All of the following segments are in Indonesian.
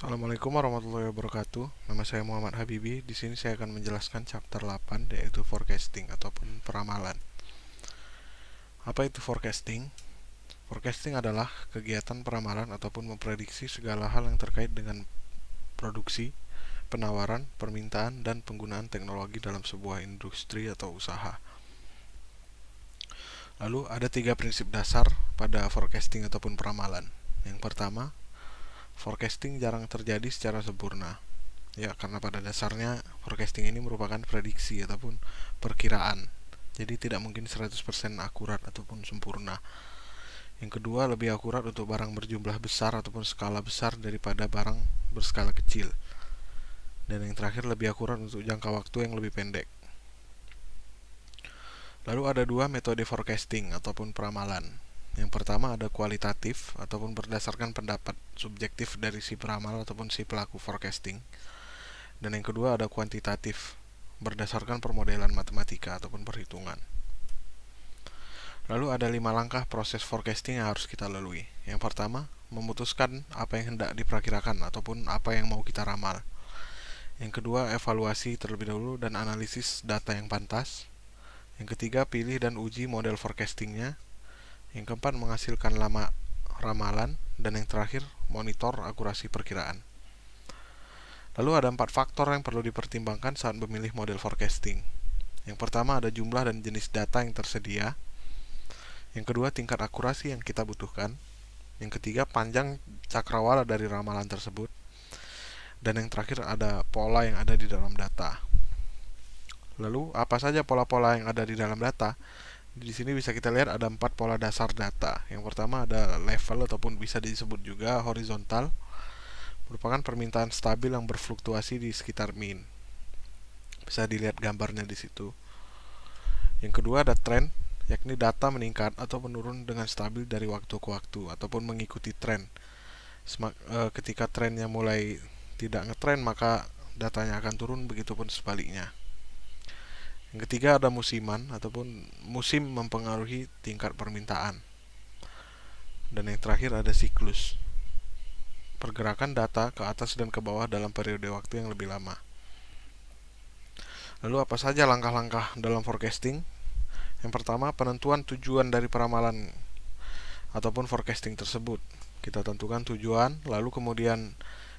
Assalamualaikum warahmatullahi wabarakatuh. Nama saya Muhammad Habibi. Di sini saya akan menjelaskan chapter 8 yaitu forecasting ataupun peramalan. Apa itu forecasting? Forecasting adalah kegiatan peramalan ataupun memprediksi segala hal yang terkait dengan produksi, penawaran, permintaan, dan penggunaan teknologi dalam sebuah industri atau usaha. Lalu ada 3 prinsip dasar pada forecasting ataupun peramalan. Yang pertama, forecasting jarang terjadi secara sempurna. Ya, karena pada dasarnya forecasting ini merupakan prediksi ataupun perkiraan. Jadi tidak mungkin 100% akurat ataupun sempurna. Yang kedua, lebih akurat untuk barang berjumlah besar ataupun skala besar daripada barang berskala kecil. Dan yang terakhir, lebih akurat untuk jangka waktu yang lebih pendek. Lalu ada 2 metode forecasting ataupun peramalan. Yang pertama ada kualitatif ataupun berdasarkan pendapat subjektif dari si peramal ataupun si pelaku forecasting. Dan yang kedua ada kuantitatif, berdasarkan permodelan matematika ataupun perhitungan. Lalu ada 5 langkah proses forecasting yang harus kita lalui. Yang pertama, memutuskan apa yang hendak diperkirakan ataupun apa yang mau kita ramal. Yang kedua, evaluasi terlebih dahulu dan analisis data yang pantas. Yang ketiga, pilih dan uji model forecastingnya. Yang keempat, menghasilkan ramalan. Dan yang terakhir, monitor akurasi perkiraan. Lalu ada 4 faktor yang perlu dipertimbangkan saat memilih model forecasting. Yang pertama ada jumlah dan jenis data yang tersedia. Yang kedua tingkat akurasi yang kita butuhkan. Yang ketiga panjang cakrawala dari ramalan tersebut. Dan yang terakhir ada pola yang ada di dalam data. Lalu apa saja pola-pola yang ada di dalam data? Di sini bisa kita lihat ada 4 pola dasar data. Yang pertama ada level ataupun bisa disebut juga horizontal, merupakan permintaan stabil yang berfluktuasi di sekitar mean. Bisa dilihat gambarnya di situ. Yang kedua ada trend, yakni data meningkat atau menurun dengan stabil dari waktu ke waktu ataupun mengikuti tren. Ketika trennya mulai tidak ngetrend maka datanya akan turun, begitupun sebaliknya. Yang ketiga ada musiman ataupun musim mempengaruhi tingkat permintaan. Dan yang terakhir ada siklus, pergerakan data ke atas dan ke bawah dalam periode waktu yang lebih lama. Lalu apa saja langkah-langkah dalam forecasting? Yang pertama, penentuan tujuan dari peramalan ataupun forecasting tersebut. Kita tentukan tujuan, lalu kemudian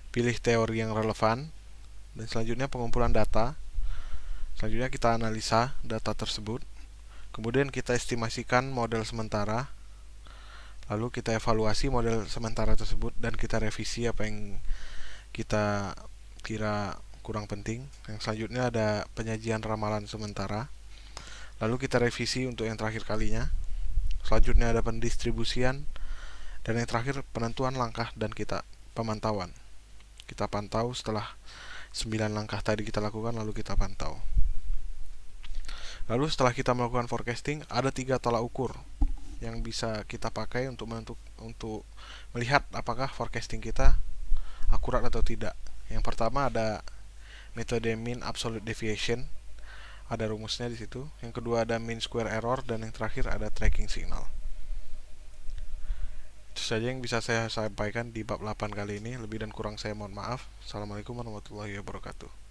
pilih teori yang relevan, dan selanjutnya pengumpulan data. Selanjutnya kita analisa data tersebut. Kemudian kita estimasikan model sementara. Lalu kita evaluasi model sementara tersebut dan kita revisi apa yang kita kira kurang penting. Yang selanjutnya ada penyajian ramalan sementara. Lalu kita revisi untuk yang terakhir kalinya. Selanjutnya ada pendistribusian. Dan yang terakhir penentuan langkah dan kita pemantauan. Kita pantau setelah 9 langkah tadi kita lakukan, lalu kita pantau. Lalu setelah kita melakukan forecasting, ada 3 tolak ukur yang bisa kita pakai untuk melihat apakah forecasting kita akurat atau tidak. Yang pertama ada metode mean absolute deviation, ada rumusnya di situ. Yang kedua ada mean square error, dan yang terakhir ada tracking signal. Itu saja yang bisa saya sampaikan di bab 8 kali ini. Lebih dan kurang saya mohon maaf. Assalamualaikum warahmatullahi wabarakatuh.